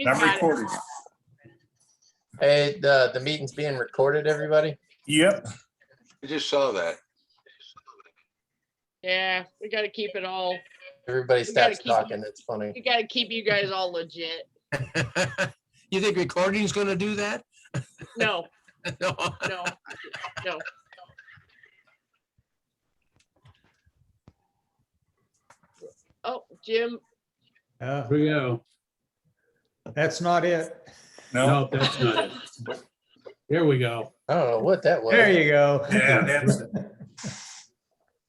I'm recording. Hey, the meeting's being recorded, everybody. Yep. I just saw that. Yeah, we got to keep it all. Everybody We gotta stops keep- talking. It's funny. We got to keep you guys all legit. You think recording's gonna do that? No, No. no, no. Oh, Jim, Here we go. that's not it. No. No, that's not it. There we go. I don't know what that was. There you go. Yeah, that's it.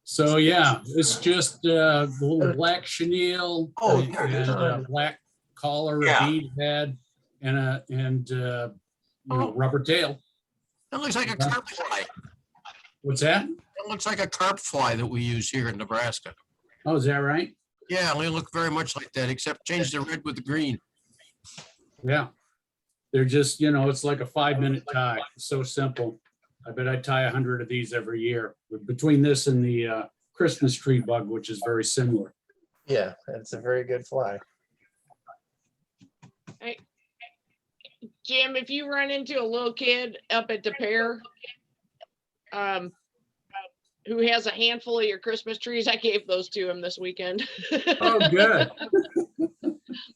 So yeah, it's just the little black chenille Oh, and there it is. a black collar, a Yeah. bead head, and rubber tail. That looks like a carp fly. What's that? It looks like a carp fly that we use here in Nebraska. Oh, is that right? Yeah, they look very much like that, except change the red with the green. Yeah. They're just, it's like a 5-minute tie. It's so simple. I bet I tie 100 of these every year between this and the Christmas tree bug, which is very similar. Yeah, it's a very good fly. Jim, if you run into a little kid up at the fair, who has a handful of your Christmas trees, I gave those to him this weekend. Oh, good.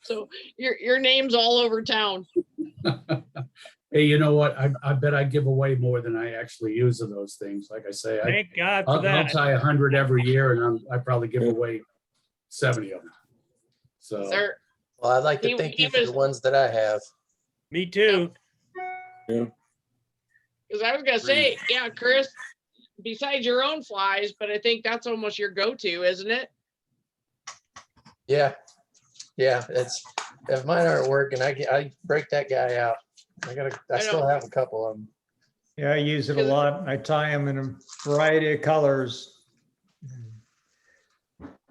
So your name's all over town. Hey, you know what? I bet I give away more than I actually use of those things. Like I say, Thank God for I'll that. tie 100 every year, and I probably give away 70 of them. So Sir, Well, I'd like to He- thank he you for was- the ones that I have. Me too. because I was gonna say, yeah, Chris, besides your own flies, but I think that's almost your go-to, isn't it? Yeah, it's if mine aren't working, I break that guy out. I still have a couple of them. Yeah, I use it a lot. I tie them in a variety of colors.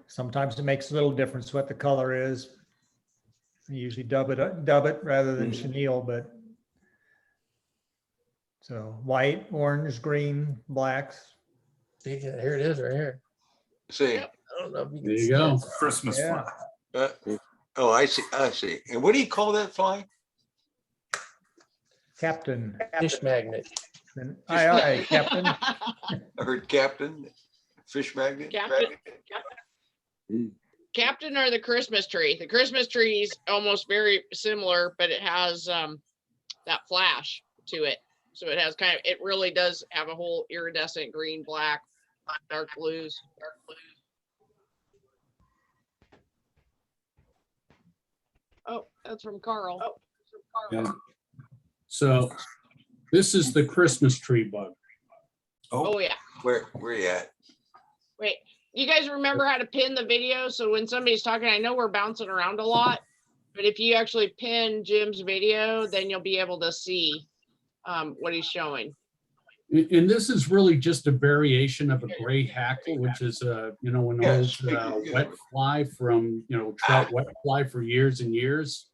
Sometimes it makes a little difference what the color is. I usually dub it rather than chenille, but so white, orange, green, blacks. See, here it is right here. See, I don't know if you can there you see go. it. Christmas Yeah. fly. oh, I see, I see. And what do you call that fly? Captain. Fish magnet. And aye, Captain. I heard captain, fish magnet. Captain or the Christmas tree. The Christmas tree is almost very similar, but it has that flash to it. So it has it really does have a whole iridescent green, black, dark blues. Oh, that's from Carl. Yeah. So this is the Christmas tree bug. Oh yeah. Where you at? Wait, you guys remember how to pin the video? So when somebody's talking, I know we're bouncing around a lot, but if you actually pin Jim's video, then you'll be able to see what he's showing. And this is really just a variation of a gray hackle, which is an Yes. old wet fly from, trout wet fly for years and years.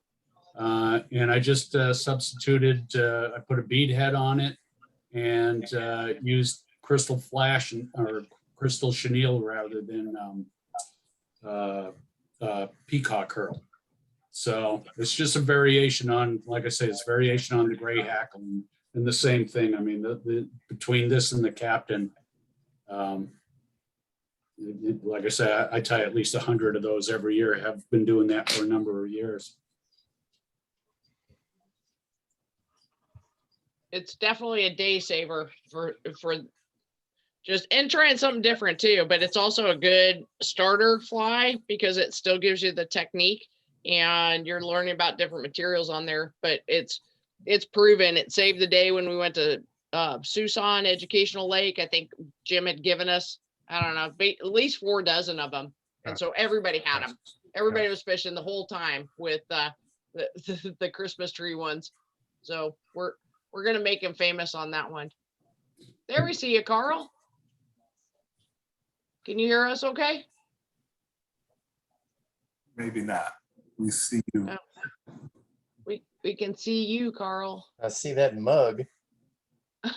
And I just substituted, I put a bead head on it and used crystal flash or crystal chenille rather than peacock curl. So it's just a variation on, like I say, it's variation on the gray hackle. And the same thing, I mean, between this and the captain, like I say, I tie at least 100 of those every year. I have been doing that for a number of years. It's definitely a day saver for just and trying something different too, but it's also a good starter fly because it still gives you the technique and you're learning about different materials on there, but it's proven. It saved the day when we went to Susan Educational Lake. I think Jim had given us, I don't know, at least 4 dozen of them. And so everybody had them. Everybody was fishing the whole time with the Christmas tree ones. So we're going to make him famous on that one. There we see you, Carl. Can you hear us okay? Maybe not. We see you. We can see you, Carl. I see that mug. Is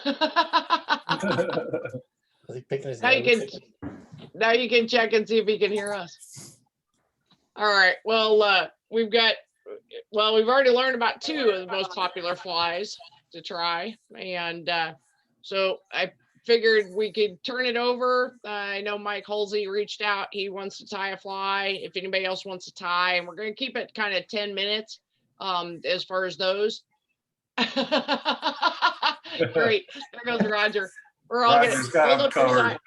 he picking his Now you can check and see if he can hear us. All right. Well, we've got well, we've already learned about 2 of the most popular flies to try. And so I figured we could turn it over. I know Mike Halsey reached out. He wants to tie a fly. If anybody else wants to tie, and we're going to keep it kind of 10 minutes as far as those. Great. There goes Roger. We're all Roger's got we'll him look for covered. that.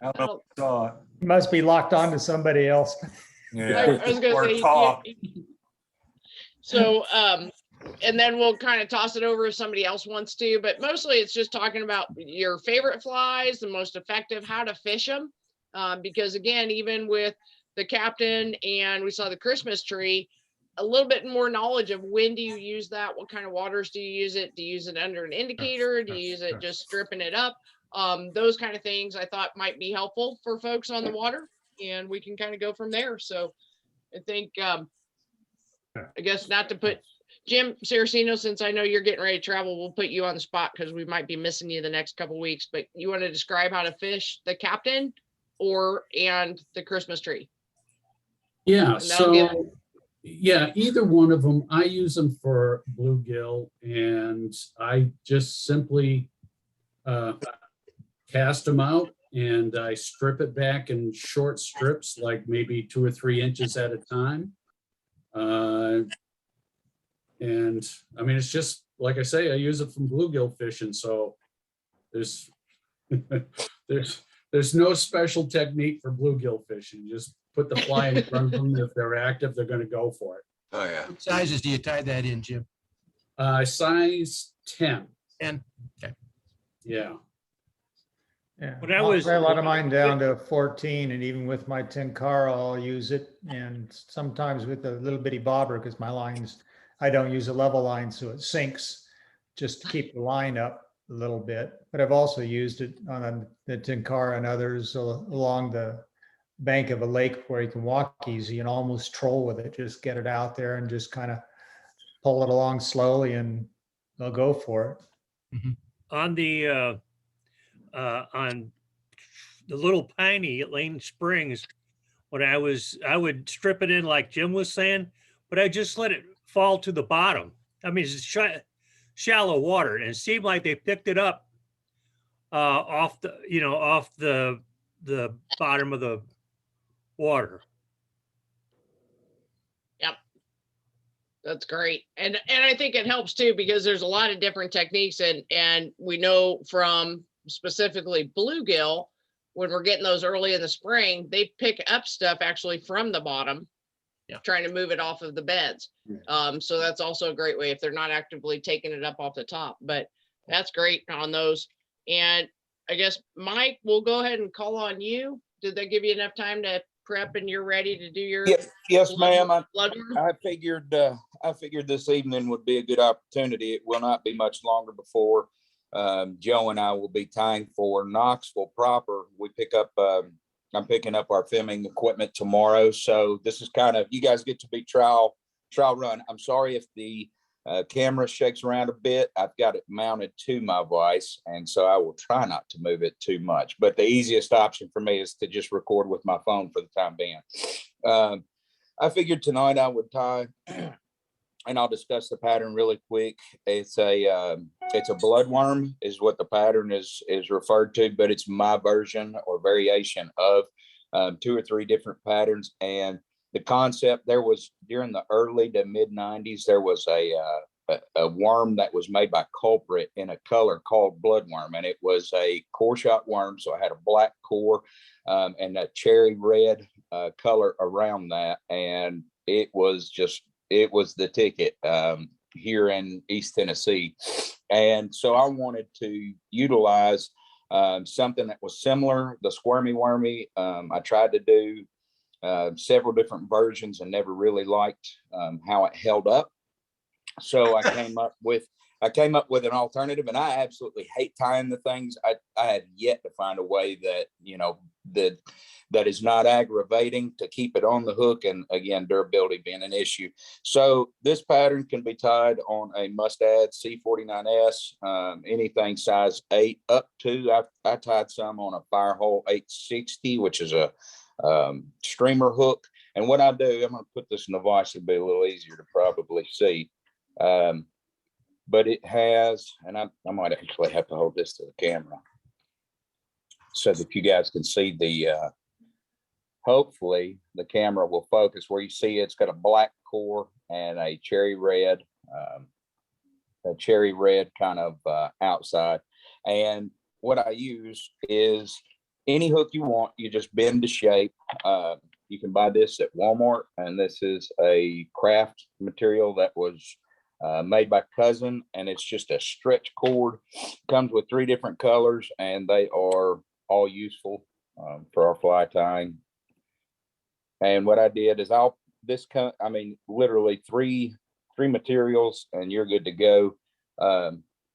I don't know if you saw it. You must be locked on to somebody else. Yeah. I was gonna Or say, talk. so, and then we'll kind of toss it over if somebody else wants to, but mostly it's just talking about your favorite flies, the most effective, how to fish them. Because again, even with the captain and we saw the Christmas tree, a little bit more knowledge of when do you use that? What kind of waters do you use it? Do you use it under an indicator? Do you use it just stripping it up? Those kind of things I thought might be helpful for folks on the water, and we can kind of go from there. So I think, I guess not to put Jim Saraceno, since I know you're getting ready to travel, we'll put you on the spot because we might be missing you the next couple of weeks, but you want to describe how to fish the captain and the Christmas tree? Yeah, And that'll give- so, yeah, either one of them. I use them for bluegill, and I just simply cast them out and I strip it back in short strips, like maybe 2 or 3 inches at a time. And I mean, it's just, like I say, I use it from bluegill fishing. So there's, there's no special technique for bluegill fishing. Just put the fly in front of them. If they're active, they're going to go for it. Oh, yeah. What sizes do you tie that in, Jim? Size 10. 10? Okay. Yeah. Yeah, When I was- I let mine down to 14, and even with my 10 car, I'll use it. And sometimes with a little bitty bobber, because my lines, I don't use a level line, so it sinks just to keep the line up a little bit. But I've also used it on the 10 car and others along the bank of a lake where you can walk easy and almost troll with it. Just get it out there and just kind of pull it along slowly, and they'll go for it. On the Little Piney at Lane Springs, when I would strip it in like Jim was saying, but I just let it fall to the bottom. I mean, it's shallow water, and it seemed like they picked it up off the bottom of the water. Yep. That's great. And I think it helps too, because there's a lot of different techniques, and we know from specifically bluegill, when we're getting those early in the spring, they pick up stuff actually from the bottom, trying to move it off of the beds. So that's also a great way if they're not actively taking it up off the top. But that's great on those. And I guess, Mike, we'll go ahead and call on you. Did they give you enough time to prep and you're ready to do your Yes, ma'am. blood work? I figured this evening would be a good opportunity. It will not be much longer before Joe and I will be tying for Knoxville proper. I'm picking up our filming equipment tomorrow. So this is kind of, you guys get to be trial run. I'm sorry if the camera shakes around a bit. I've got it mounted to my vise, and so I will try not to move it too much. But the easiest option for me is to just record with my phone for the time being. I figured tonight I would tie, and I'll discuss the pattern really quick. It's a bloodworm is what the pattern is referred to, but it's my version or variation of 2 or 3 different patterns. And the concept, there was during the early to mid 90s, there was a worm that was made by Culprit in a color called bloodworm, and it was a core shot worm. So I had a black core and a cherry red color around that, and it was the ticket here in East Tennessee. And so I wanted to utilize something that was similar, the squirmy wormy. I tried to do several different versions and never really liked how it held up. So I came up with an alternative, and I absolutely hate tying the things. I have yet to find a way that, that is not aggravating to keep it on the hook, and again, durability being an issue. So this pattern can be tied on a Mustad C49S, anything size 8 up to, I tied some on a Firehole 860, which is a streamer hook. And what I do, I'm gonna put this in the vise, it'll be a little easier to probably see. But it has, and I might actually have to hold this to the camera so that you guys can see the, hopefully the camera will focus where you see it's got a black core and a cherry red kind of outside. And what I use is any hook you want, you just bend the shape. You can buy this at Walmart, and this is a craft material that was made by Cousin, and it's just a stretch cord. Comes with 3 different colors, and they are all useful for our fly tying. And what I did is literally three materials, and you're good to go.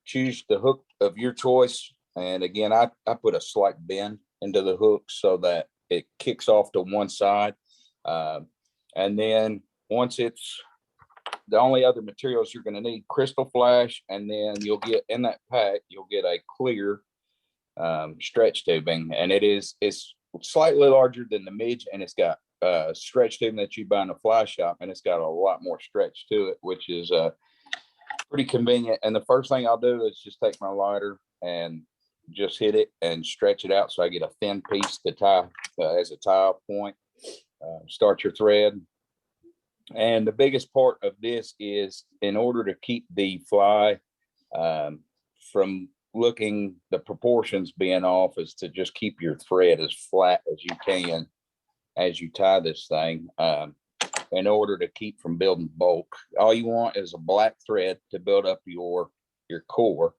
Choose the hook of your choice. And again, I put a slight bend into the hook so that it kicks off to one side. And then once it's, the only other materials you're going to need, crystal flash, and then you'll get in that pack, you'll get a clear stretch tubing. And it's slightly larger than the midge, and it's got stretch tubing that you buy in a fly shop, and it's got a lot more stretch to it, which is pretty convenient. And the first thing I'll do is just take my lighter and just hit it and stretch it out so I get a thin piece to tie as a tie point. Start your thread. And the biggest part of this is, in order to keep the fly from looking, the proportions being off, is to just keep your thread as flat as you can as you tie this thing, in order to keep from building bulk. All you want is a black thread to build up your core.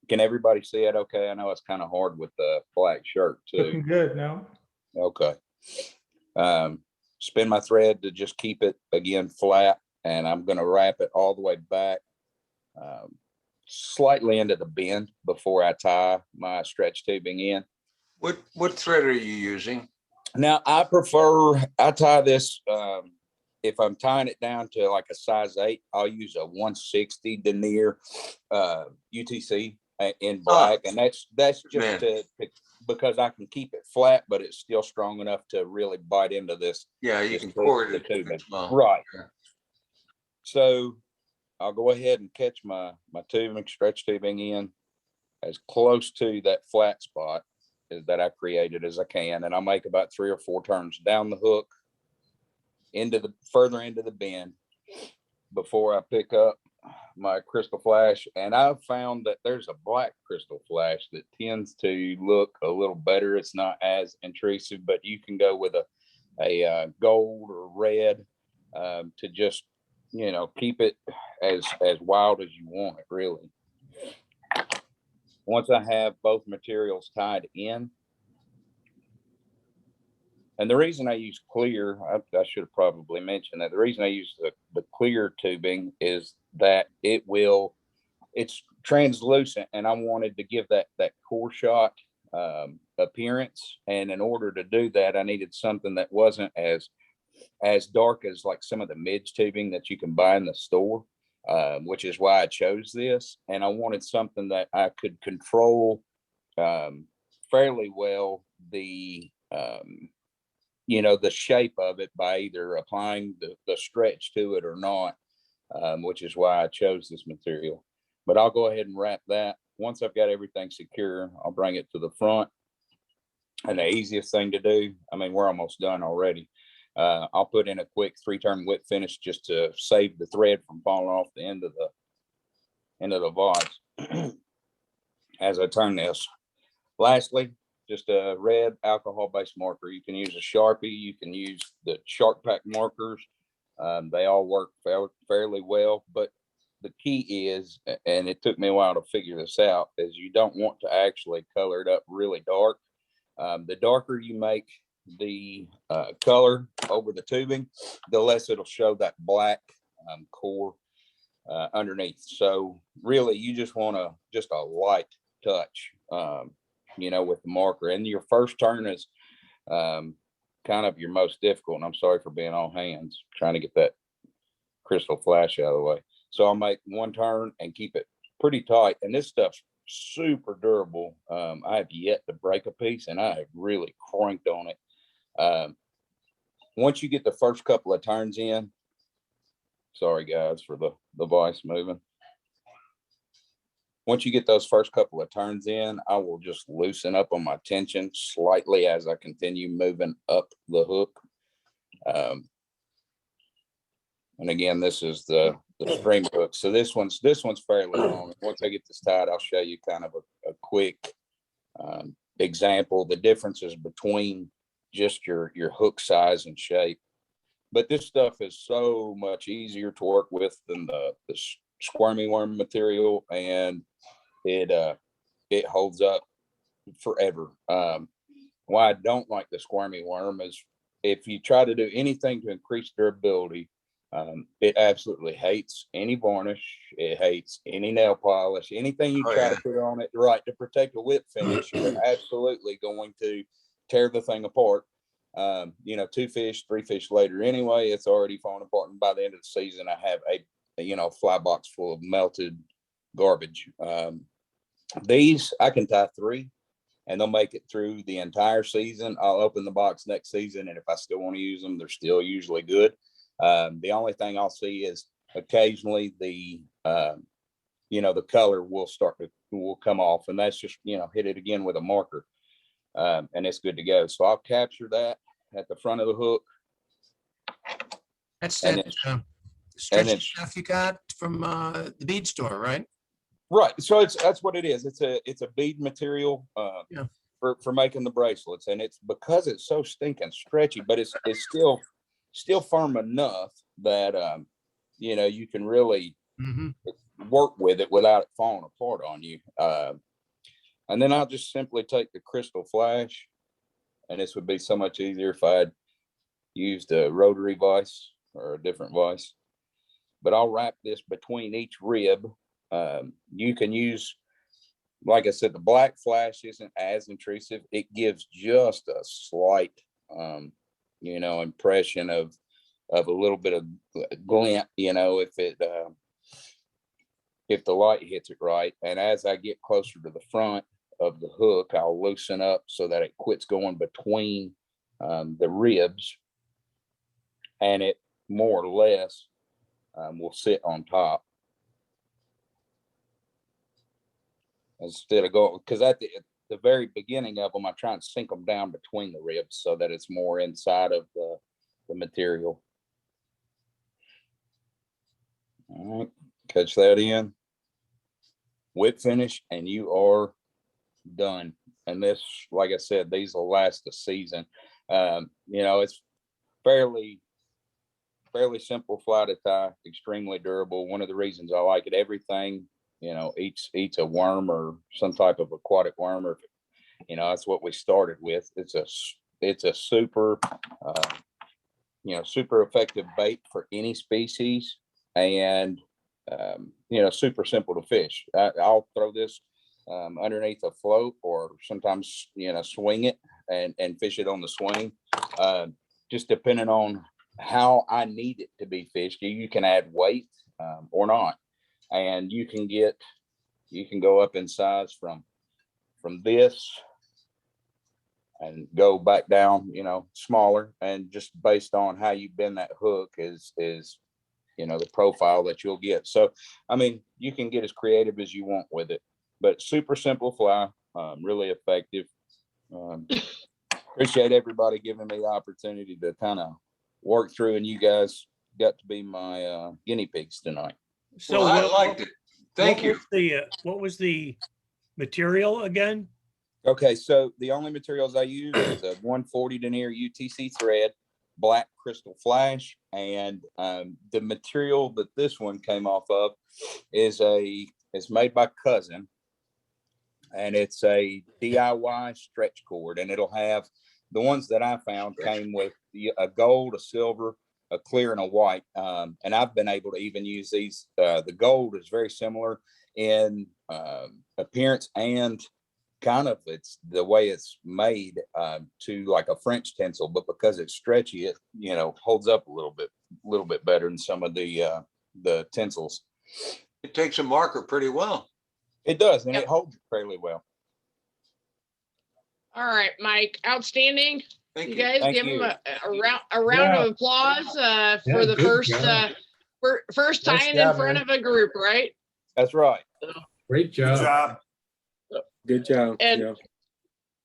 Can everybody see it okay? I know it's kind of hard with the black shirt too. Looking good now. Okay. Spin my thread to just keep it again flat, and I'm going to wrap it all the way back, slightly into the bend before I tie my stretch tubing in. What thread are you using? Now I tie this, if I'm tying it down to like a size 8, I'll use a 160 denier UTC in black. And that's just because I can keep it flat, but it's still strong enough to really bite into this. Yeah, you can cord it. Right. So I'll go ahead and catch my tubing, stretch tubing in as close to that flat spot that I created as I can. And I'll make about 3 or 4 turns down the hook further into the bend before I pick up my crystal flash. And I've found that there's a black crystal flash that tends to look a little better. It's not as intrusive, but you can go with a gold or red to just, keep it as wild as you want it, really. Once I have both materials tied in, and the reason I use clear, I should have probably mentioned that the reason I use the clear tubing is that it's translucent, and I wanted to give that core shot appearance. And in order to do that, I needed something that wasn't as dark as like some of the midge tubing that you can buy in the store, which is why I chose this. And I wanted something that I could control fairly well, the shape of it by either applying the stretch to it or not, which is why I chose this material. But I'll go ahead and wrap that. Once I've got everything secure, I'll bring it to the front. And the easiest thing to do, we're almost done already. I'll put in a quick 3-turn whip finish just to save the thread from falling off the end of the vise as I turn this. Lastly, just a red alcohol-based marker. You can use a Sharpie. You can use the Shark Pack markers. They all work fairly well. But the key is, and it took me a while to figure this out, is you don't want to actually color it up really dark. The darker you make the color over the tubing, the less it'll show that black core underneath. So really, you just want a light touch, with the marker. And your first turn is kind of your most difficult. And I'm sorry for being all hands trying to get that crystal flash out of the way. So I'll make 1 turn and keep it pretty tight. And this stuff's super durable. I have yet to break a piece, and I have really cranked on it. once you get the first couple of turns in, sorry guys for the voice moving. Once you get those first couple of turns in, I will just loosen up on my tension slightly as I continue moving up the hook. And again, this is the stream hook. So this one's fairly long. Once I get this tied, I'll show you kind of a quick example, the differences between just your hook size and shape. But this stuff is so much easier to work with than the squirmy worm material, and it holds up forever. Why I don't like the squirmy worm is if you try to do anything to increase durability, it absolutely hates any varnish. It hates any nail polish, anything you try to put on it, right, to protect the whip finish. You're absolutely going to tear the thing apart. 2 fish, 3 fish later anyway, it's already falling apart. And by the end of the season, I have a fly box full of melted garbage. These I can tie 3 and they'll make it through the entire season. I'll open the box next season, and if I still want to use them, they're still usually good. The only thing I'll see is occasionally the color will come off, and that's just, hit it again with a marker, and it's good to go. So I'll capture that at the front of the hook. That's And that stretchy stuff you got from the bead store, right? Right. So that's what it is. It's a bead material for making the bracelets, and it's because it's so stinking stretchy, but it's still firm enough that you can really work with it without it falling apart on you. And then I'll just simply take the crystal flash, and this would be so much easier if I had used a rotary vise or a different vise. But I'll wrap this between each rib. You can use, like I said, the black flash isn't as intrusive. It gives just a slight, impression of a little bit of glint, if the light hits it right. And as I get closer to the front of the hook, I'll loosen up so that it quits going between the ribs, and it more or less will sit on top. Instead of going, because at the very beginning of them, I try and sink them down between the ribs so that it's more inside of the material. All right, catch that in. Whip finish, and you are done. And this, like I said, these will last a season. It's fairly simple fly to tie, extremely durable. One of the reasons I like it, everything eats a worm or some type of aquatic worm, or that's what we started with. It's a super super effective bait for any species, and super simple to fish. I'll throw this underneath a float, or sometimes swing it and fish it on the swing, just depending on how I need it to be fished. You can add weight or not. And you can go up in size from this and go back down, smaller, and just based on how you bend that hook is the profile that you'll get. So, I mean, you can get as creative as you want with it, but super simple fly, really effective. Appreciate everybody giving me the opportunity to kind of work through, and you guys got to be my guinea pigs tonight. So I liked it. Thank you. What was the material again? Okay, so the only materials I use is a 140 denier UTC thread, black crystal flash, and the material that this one came off of is made by Cousin, and it's a DIY stretch cord, and it'll have the ones that I found came with a gold, a silver, a clear, and a white. And I've been able to even use these. The gold is very similar in appearance and kind of it's the way it's made to like a French tinsel, but because it's stretchy, it holds up a little bit better than some of the tinsels. It takes a marker pretty well. It does, and Yep. it holds fairly well. All right, Mike, outstanding. Thank You you. guys Thank give them you. a round of applause for Yeah, the good first job. first Nice time in job, front man. of a group, right? That's right. Great Good job. job. Good job. And Yeah.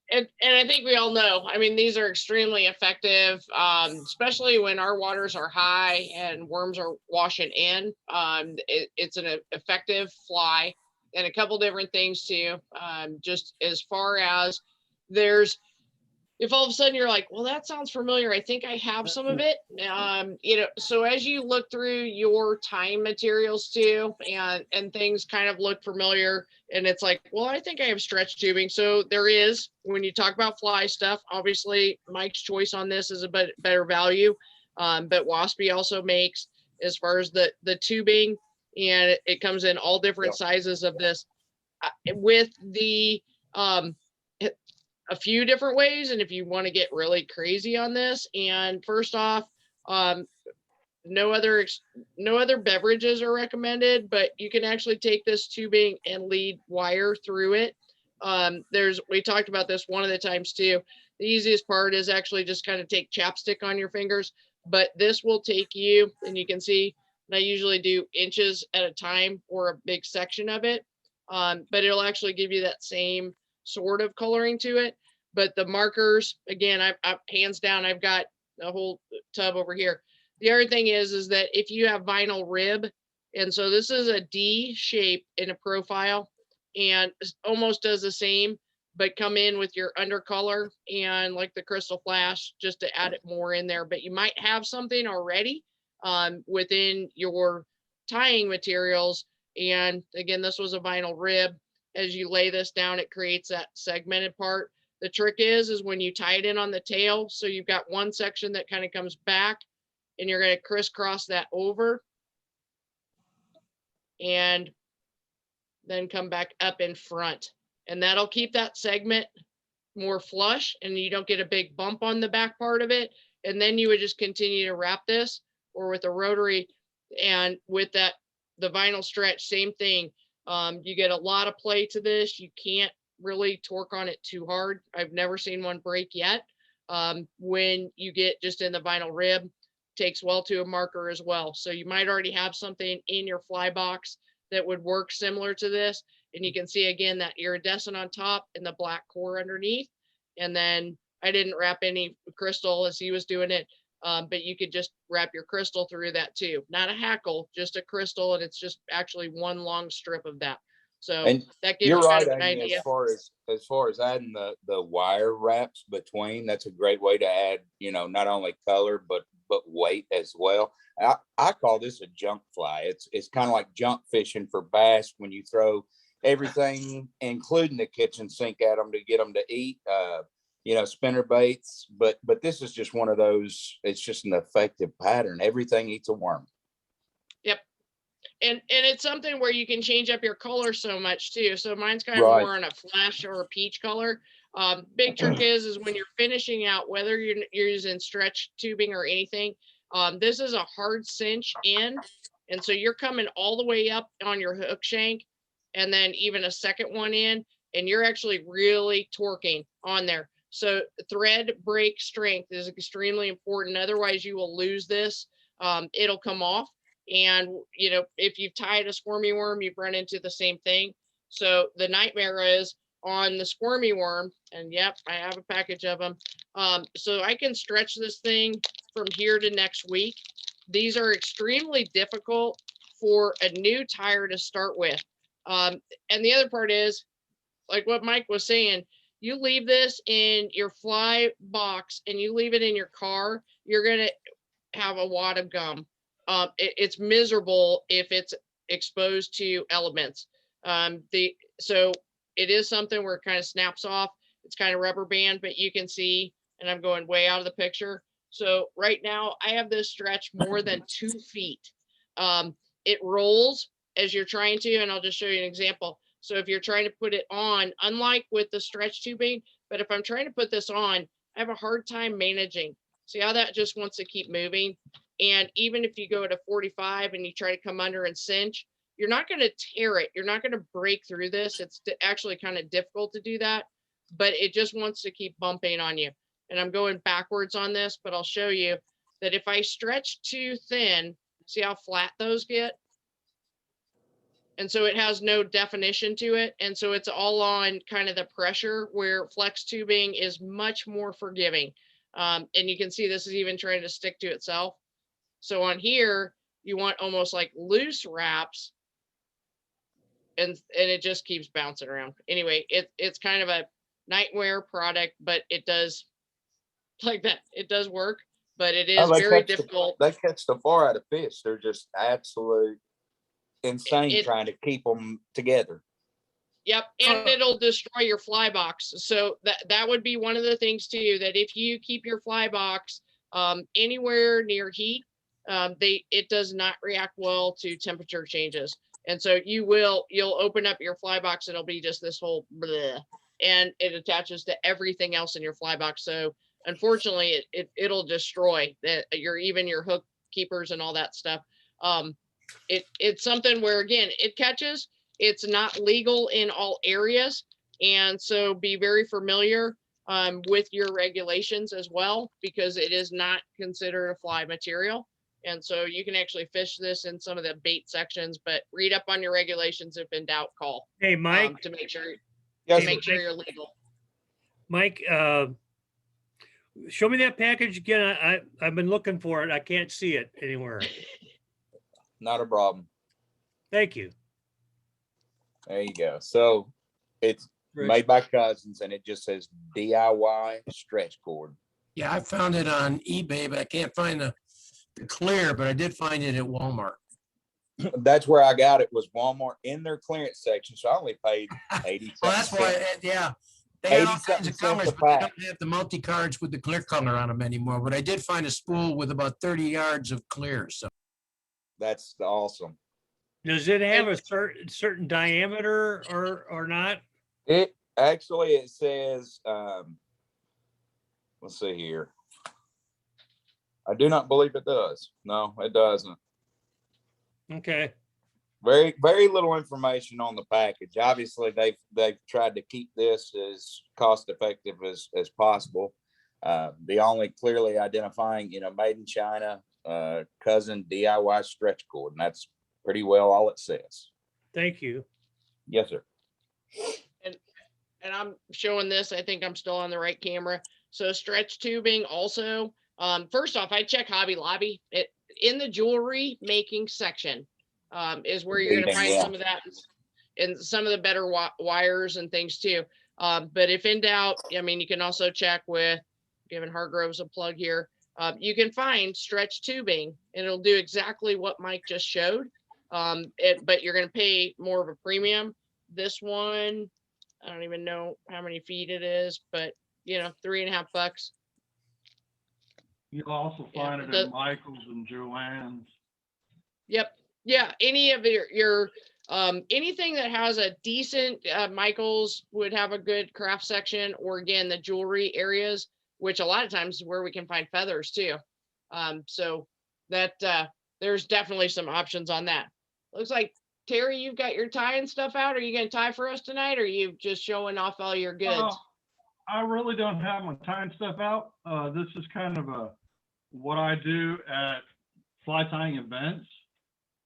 and I think we all know, I mean, these are extremely effective, especially when our waters are high and worms are washing in. It's an effective fly, and a couple different things too. Just as far as there's, if all of a sudden you're like, well, that sounds familiar, I think I have some of it. So as you look through your tying materials too, and things kind of look familiar, and it's like, well, I think I have stretch tubing. So there is, when you talk about fly stuff, obviously Mike's choice on this is a better value. But Waspy also makes, as far as the tubing, and it comes in all different sizes of this, with the a few different ways. And if you want to get really crazy on this, and first off, no other beverages are recommended, but you can actually take this tubing and lead wire through it. We talked about this one of the times too. The easiest part is actually just kind of take chapstick on your fingers, but this will take you, and you can see, and I usually do inches at a time or a big section of it. But it'll actually give you that same sort of coloring to it. But the markers, again, I've hands down, I've got a whole tub over here. The other thing is that if you have vinyl rib, and so this is a D shape in a profile, and almost does the same, but come in with your undercolor and like the crystal flash, just to add it more in there. But you might have something already within your tying materials. And again, this was a vinyl rib. As you lay this down, it creates that segmented part. The trick is when you tie it in on the tail, so you've got one section that kind of comes back, and you're going to crisscross that over and then come back up in front. And that'll keep that segment more flush, and you don't get a big bump on the back part of it. And then you would just continue to wrap this, or with a rotary, and with that, the vinyl stretch, same thing. You get a lot of play to this. You can't really torque on it too hard. I've never seen one break yet. When you get just in the vinyl rib, takes well to a marker as well. So you might already have something in your fly box that would work similar to this. And you can see again that iridescent on top and the black core underneath. And then I didn't wrap any crystal as he was doing it. But you could just wrap your crystal through that too. Not a hackle, just a crystal. And it's just actually one long strip of that. So And that gives you're you right, kind of an Amy, idea. as far as adding the wire wraps between, that's a great way to add, not only color, but weight as well. I call this a junk fly. It's kind of like junk fishing for bass, when you throw everything, including the kitchen sink, at them to get them to eat, spinner baits. But this is just one of those, it's just an effective pattern. Everything eats a worm. Yep. And it's something where you can change up your color so much too. So mine's kind of Right. more on a flesh or a peach color. Big trick is when you're finishing out, whether you're using stretch tubing or anything, this is a hard cinch in. And so you're coming all the way up on your hook shank, and then even a second one in, and you're actually really torquing on there. So thread break strength is extremely important. Otherwise you will lose this. It'll come off. And, if you've tied a squirmy worm, you've run into the same thing. So the nightmare is on the squirmy worm, and yep, I have a package of them. So I can stretch this thing from here to next week. These are extremely difficult for a new tire to start with. And the other part is, like what Mike was saying, you leave this in your fly box and you leave it in your car, you're going to have a wad of gum. It's miserable if it's exposed to elements. So it is something where it kind of snaps off. It's kind of rubber band, but you can see, and I'm going way out of the picture. So right now I have this stretch more than 2 feet. It rolls as you're trying to, and I'll just show you an example. So if you're trying to put it on, unlike with the stretch tubing, but if I'm trying to put this on, I have a hard time managing. See how that just wants to keep moving? And even if you go to 45 and you try to come under and cinch, you're not going to tear it. You're not going to break through this. It's actually kind of difficult to do that, but it just wants to keep bumping on you. and I'm going backwards on this, but I'll show you that if I stretch too thin, see how flat those get? And so it has no definition to it. And so it's all on kind of the pressure, where flex tubing is much more forgiving. And you can see this is even trying to stick to itself. So on here, you want almost like loose wraps, and it just keeps bouncing around. Anyway, it's kind of a nightwear product, but it does like that. It does work, but it is very difficult. They catch the far out of fish. They're just absolute insane trying to keep them together. Yep, and it'll destroy your fly box. So that would be one of the things too, that if you keep your fly box anywhere near heat, it does not react well to temperature changes. And so you'll open up your fly box and it'll be just this whole bleh, and it attaches to everything else in your fly box. So unfortunately, it'll destroy even your hook keepers and all that stuff. It's something where, again, it catches. It's not legal in all areas, and so be very familiar with your regulations as well, because it is not considered a fly material. And so you can actually fish this in some of the bait sections, but read up on your regulations. If in doubt, call. Hey, Mike. To make sure, Yes, make sure you're legal. Mike, show me that package again. I've been looking for it. I can't see it anywhere. Not a problem. Thank you. There you go. So it's made by Cousins, and it just says DIY stretch cord. Yeah, I found it on eBay, but I can't find the clear, but I did find it at Walmart. That's where I got it, was Walmart in their clearance section. So I only paid 80 Well, that's why, yeah. They had all kinds of colors, but they don't have the multi-cards with the clear color on them anymore. But I did find a spool with about 30 yards of clear. So that's awesome. Does it have a certain diameter or not? It actually, it says, let's see here. I do not believe it does. No, it doesn't. Okay. Very, very little information on the package. Obviously, they've tried to keep this as cost effective as possible. The only clearly identifying, made in China, Cousin DIY stretch cord, and that's pretty well all it says. Thank you. Yes, sir. And I'm showing this. I think I'm still on the right camera. So stretch tubing also. First off, I check Hobby Lobby. In the jewelry making section is where you're going to find some of that, and some of the better wires and things too. But if in doubt, I mean, you can also check with, giving Hargroves a plug here. You can find stretch tubing, and it'll do exactly what Mike just showed. But you're going to pay more of a premium. This one, I don't even know how many feet it is, but $3.50. You'll also find it at Michael's and Joann's. Yep. Yeah. Any of your anything that has a decent, Michael's would have a good craft section, or again, the jewelry areas, which a lot of times is where we can find feathers too. So that there's definitely some options on that. Looks like, Terry, you've got your tying stuff out. Are you going to tie for us tonight, or are you just showing off all your goods? I really don't have my tying stuff out. This is kind of what I do at fly tying events.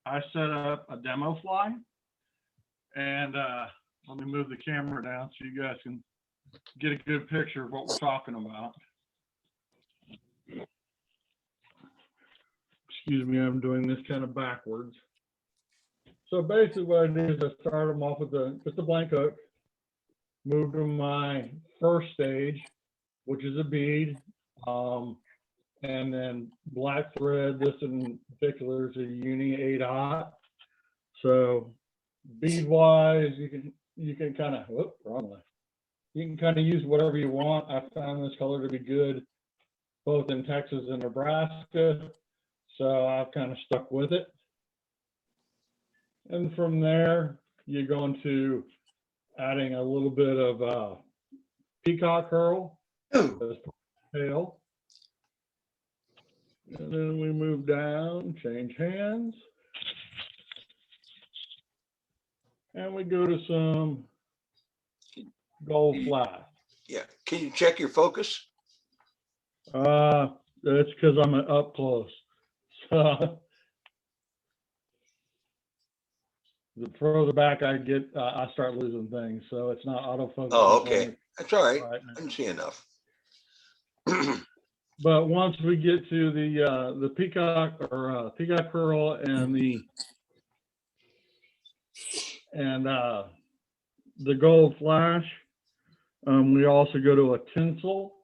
I set up a demo fly, and let me move the camera down so you guys can get a good picture of what we're talking about. Excuse me, I'm doing this kind of backwards. So basically what I do is I start them off with just a blank hook, move to my first stage, which is a bead, and then black thread. This in particular is a Uni 8/0. So bead wise, you can kind of, wrong way. You can kind of use whatever you want. I found this color to be good both in Texas and Nebraska, so I've kind of stuck with it. And from there, you're going to adding a little bit of peacock curl as tail. And then we move down, change hands. And we go to some gold flash. Yeah. Can you check your focus? It's because I'm up close. So the further back I get, I start losing things. So it's not autofocus. Oh, okay. That's all right. Right I now. didn't see enough. But once we get to the peacock or peacock pearl and the gold flash, we also go to a tinsel,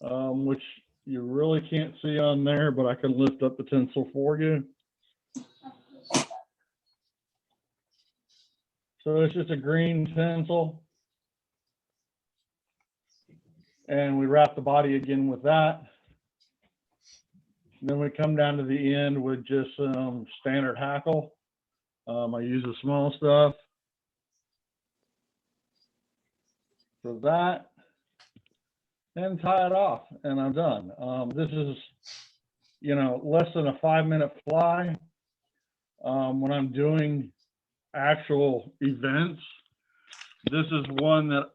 which you really can't see on there, but I can lift up the tinsel for you. So it's just a green tinsel. And we wrap the body again with that. Then we come down to the end with just some standard hackle. I use the small stuff for that and tie it off, and I'm done. This is, less than a 5-minute fly. When I'm doing actual events, this is one that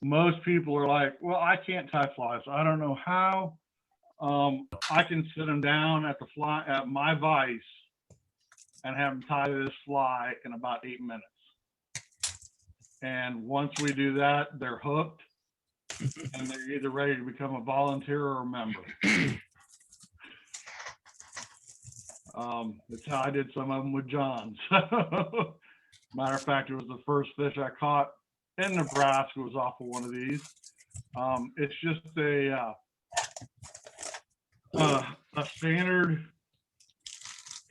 most people are like, well, I can't tie flies. I don't know how. I can sit them down at my vise and have them tie this fly in about 8 minutes. And once we do that, they're hooked and they're either ready to become a volunteer or a member. That's how I did some of them with John. So, matter of fact, it was the first fish I caught in Nebraska was off of one of these. It's just a standard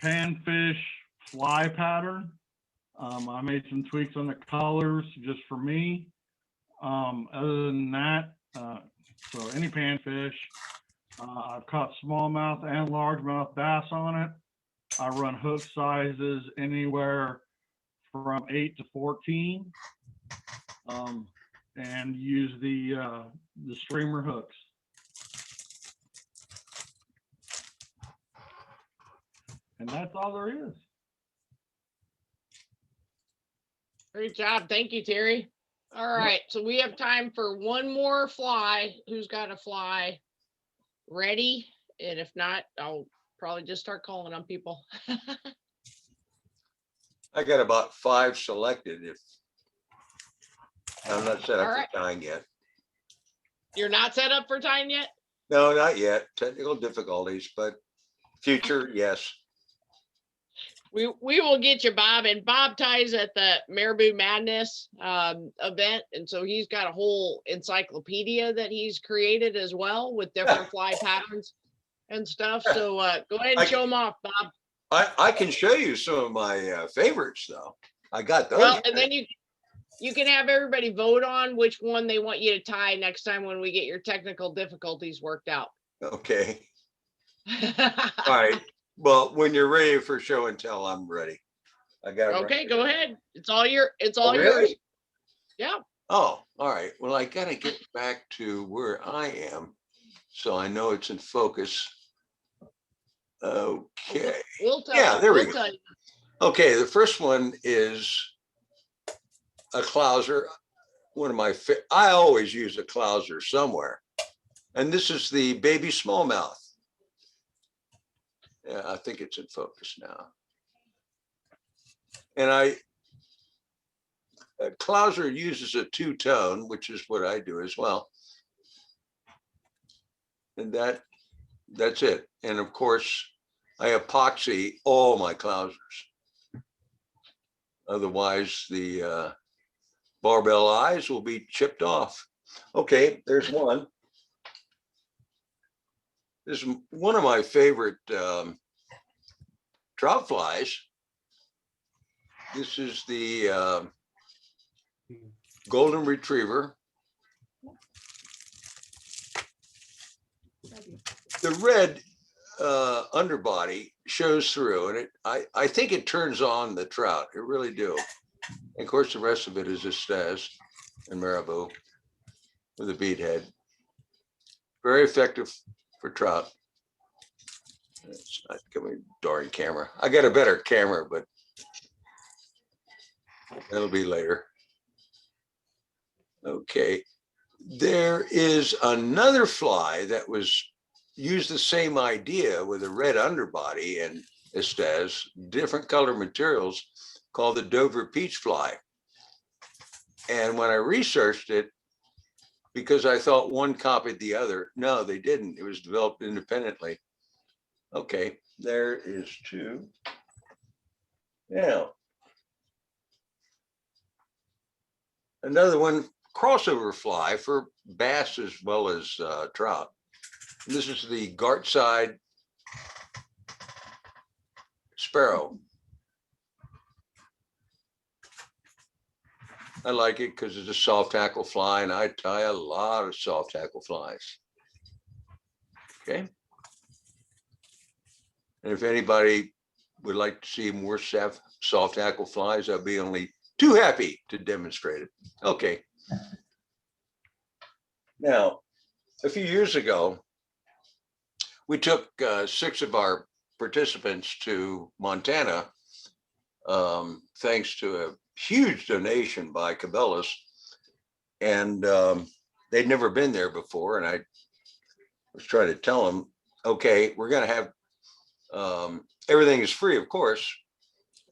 panfish fly pattern. I made some tweaks on the colors just for me. Other than that, so any panfish, I've caught smallmouth and largemouth bass on it. I run hook sizes anywhere from 8 to 14, and use the streamer hooks. And that's all there is. Great job. Thank you, Terry. All right. So we have time for one more fly. Who's got a fly ready? And if not, I'll probably just start calling on people. I got about 5 selected. If I'm not set up All right. for tying yet. You're not set up for tying yet? No, not yet. Technical difficulties, but future, yes. We will get you, Bob. And Bob ties at the Marabou Madness event. And so he's got a whole encyclopedia that he's created as well with different fly patterns and stuff. So go ahead and show them off, Bob. I can show you some of my favorites though. I got those. Well, and then you can have everybody vote on which one they want you to tie next time when we get your technical difficulties worked out. Okay. All right. Well, when you're ready for show and tell, I'm ready. I got it. Okay, go ahead. It's all yours. Really? Yeah. Oh, all right. Well, I gotta get back to where I am, so I know it's in focus. Okay. We'll tell Yeah, you. there we We'll go. tell you. Okay, the first one is a clouser. One of my I always use a clouser somewhere, and this is the baby smallmouth. Yeah, I think it's in focus now. And clouser uses a 2-tone, which is what I do as well. And that's it. And of course, I epoxy all my clousers. Otherwise, the barbell eyes will be chipped off. Okay, there's one. This is one of my favorite trout flies. This is the golden retriever. The red underbody shows through, and I think it turns on the trout. It really do. And of course, the rest of it is just Staz and Marabou with a bead head. Very effective for trout. It's not coming, darn camera. I got a better camera, but that'll be later. Okay, There is another fly that was used the same idea with a red underbody and estes, different color materials, called the Dover peach fly. And when I researched it, because I thought one copied the other, no, they didn't. It was developed independently. Okay, there is two. Now, another one, crossover fly for bass as well as trout. This is the Gartside Sparrow. I like it because it's a soft tackle fly, and I tie a lot of soft tackle flies. Okay. And if anybody would like to see more soft tackle flies, I'd be only too happy to demonstrate it. Okay. Now, a few years ago, we took 6 of our participants to Montana, thanks to a huge donation by Cabela's. And they'd never been there before. And I was trying to tell them, okay, we're going to have, everything is free, of course.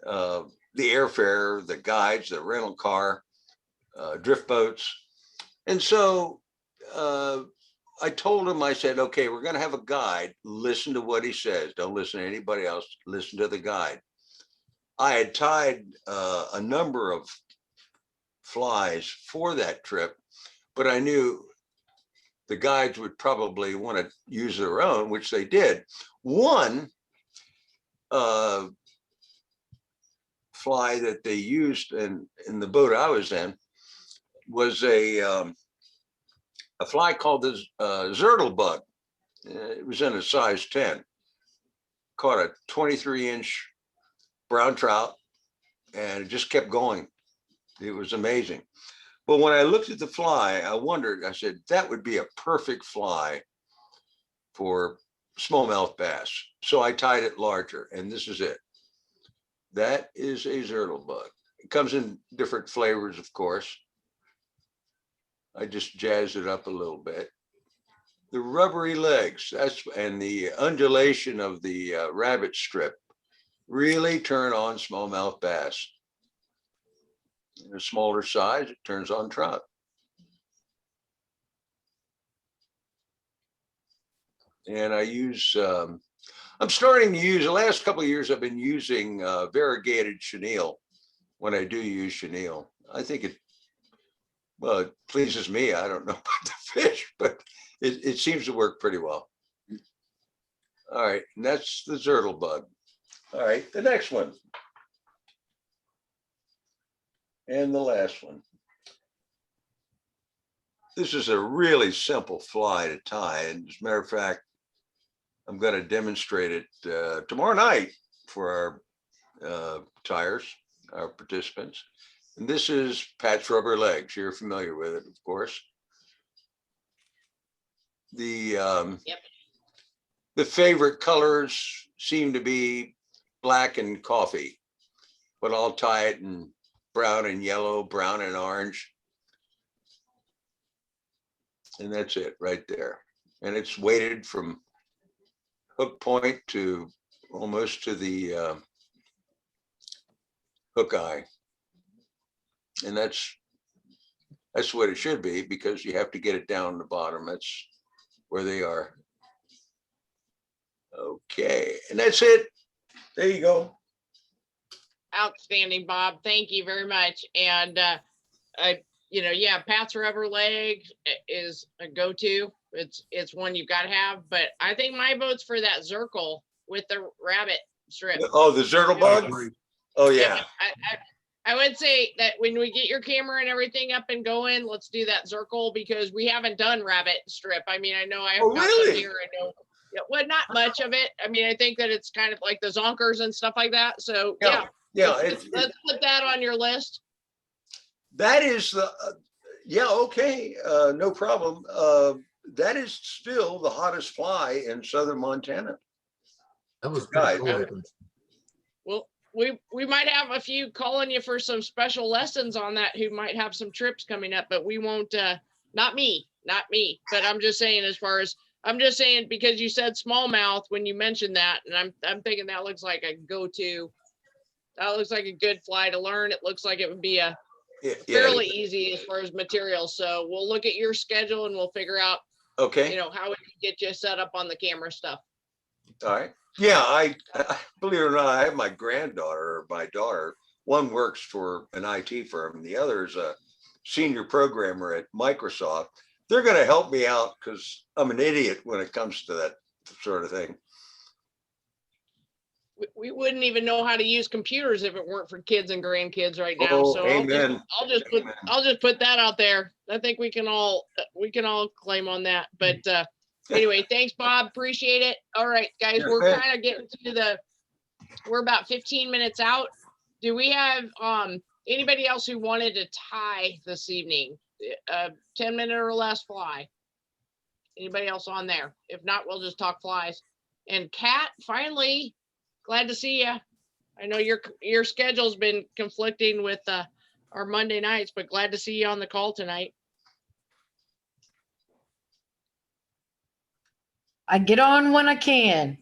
The airfare, the guides, the rental car, drift boats. And so I told him, I said, okay, we're going to have a guide. Listen to what he says. Don't listen to anybody else. Listen to the guide. I had tied a number of flies for that trip, but I knew the guides would probably want to use their own, which they did. One fly that they used in the boat I was in was a fly called the Zertle bug. It was in a size 10. Caught a 23-inch brown trout, and it just kept going. It was amazing. But when I looked at the fly, I wondered, I said, that would be a perfect fly for smallmouth bass. So I tied it larger, and this is it. That is a Zertle bug. It comes in different flavors, of course. I just jazzed it up a little bit. The rubbery legs, and the undulation of the rabbit strip really turn on smallmouth bass. In a smaller size, it turns on trout. And I use, I'm starting to use, the last couple of years, I've been using variegated chenille when I do use chenille. I think it, well, it pleases me. I don't know about the fish, but it seems to work pretty well. All right, and that's the Zertle bug. All right, the next one. And the last one. This is a really simple fly to tie. And as a matter of fact, I'm going to demonstrate it tomorrow night for our tiers, our participants. And this is patch rubber legs. You're familiar with it, of course. The favorite colors seem to be black and coffee, but I'll tie it in brown and yellow, brown and orange. And that's it right there. And it's weighted from hook point to almost to the hook eye. And that's what it should be, because you have to get it down the bottom. That's where they are. Okay, and that's it. There you go. Outstanding, Bob. Thank you very much. And Pat's rubber leg is a go-to. It's one you've got to have. But I think my vote's for that Zertle with the rabbit strip. Oh, the Zertle bug? Oh yeah. I would say that when we get your camera and everything up and going, let's do that Zertle, because we haven't done rabbit strip. I mean, I know I have got some here. I know. Yeah, well, not much of it. I mean, I think that it's kind of like the zonkers and stuff like that. So yeah. Let's put that on your list. That is the, okay, no problem. That is still the hottest fly in southern Montana. That was Guys. Well, we might have a few calling you for some special lessons on that who might have some trips coming up, but we won't Not me, but I'm just saying I'm just saying because you said smallmouth when you mentioned that, and I'm thinking that looks like a go-to. That looks like a good fly to learn. It looks like it would be a Yeah, fairly easy as far as materials. So we'll look at your schedule and we'll figure out, okay, how we can get you set up on the camera stuff. all right. Yeah, I believe it or not, I have my granddaughter or my daughter. One works for an IT firm, and the other is a senior programmer at Microsoft. They're going to help me out because I'm an idiot when it comes to that sort of thing. We wouldn't even know how to use computers if it weren't for kids and grandkids right now. Oh, So amen. I'll just put that out there. I think we can all claim on that. But anyway, thanks, Bob. Appreciate it. All right, guys, Yeah, we're thanks. kind of getting to we're about 15 minutes out. Do we have anybody else who wanted to tie this evening? 10-minute or less fly. Anybody else on there? If not, we'll just talk flies. And Kat, finally, glad to see you. I know your schedule's been conflicting with our Monday nights, but glad to see you on the call tonight. I get on when I can.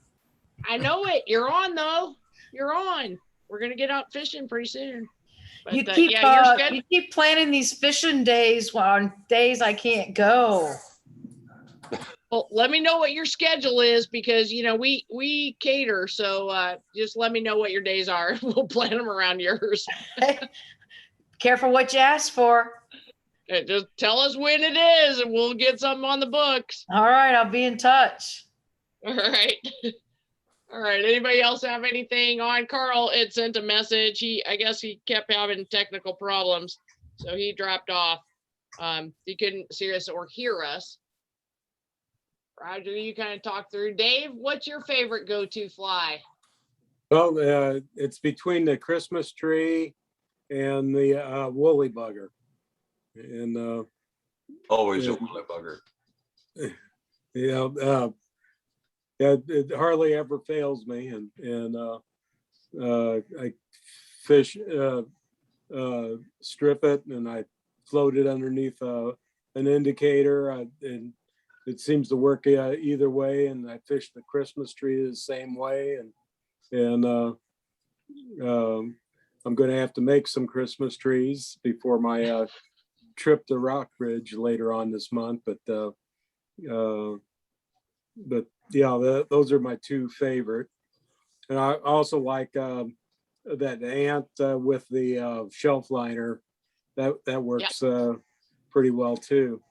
I know it. You're on though. You're on. We're gonna get out fishing pretty soon. But You keep yeah, your schedule. you keep planning these fishing days on days I can't go. Well, let me know what your schedule is because we cater. So just let me know what your days are. We'll plan them around yours. Careful what you ask for. And just tell us when it is, and we'll get something on the books. All right, I'll be in touch. All right. All right. Anybody else have anything on? Carl had sent a message. I guess he kept having technical problems, so he dropped off. He couldn't see us or hear us. Roger, you kind of talk through. Dave, what's your favorite go-to fly? Well, it's between the Christmas tree and the woolly bugger. And Always yeah. a woolly bugger. Yeah, it hardly ever fails me, and I fish, strip it, and I float it underneath an indicator, and it seems to work either way. And I fish the Christmas tree the same way, and I'm going to have to make some Christmas trees before my trip to Rockbridge later on this month, but yeah, those are my two favorite. And I also like that ant with the shelf liner. That works pretty well too.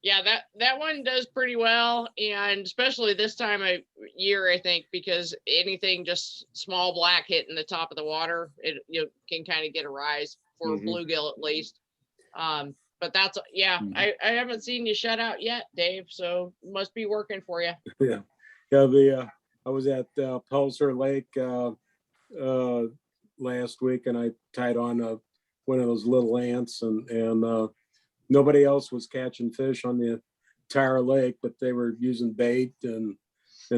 Yeah, that one does pretty well, and especially this time of year, I think, because anything just small black hitting the top of the water, you can kind of get a rise for bluegill at least. But that's I haven't seen you shut out yet, Dave. So it must be working for you. Yeah. I was at Pulsar Lake last week, and I tied on one of those little ants, and nobody else was catching fish on the entire lake, but they were using bait, and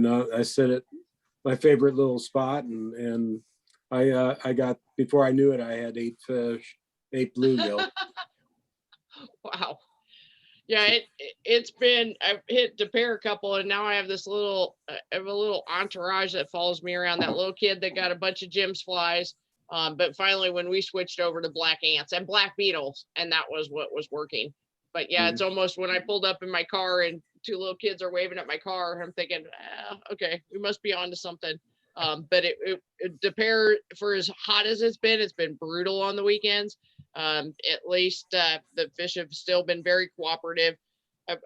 I set it my favorite little spot, and I got, before I knew it, I had 8 fish, 8 bluegill. Wow. Yeah, it's been, I've hit to pair a couple, and now I have this little, I have a little entourage that follows me around, that little kid that got a bunch of Jim's flies. But finally, when we switched over to black ants and black beetles, and that was what was working. But yeah, it's almost when I pulled up in my car and 2 little kids are waving at my car, I'm thinking, okay, we must be on to something. But the pair, for as hot as it's been brutal on the weekends. At least the fish have still been very cooperative.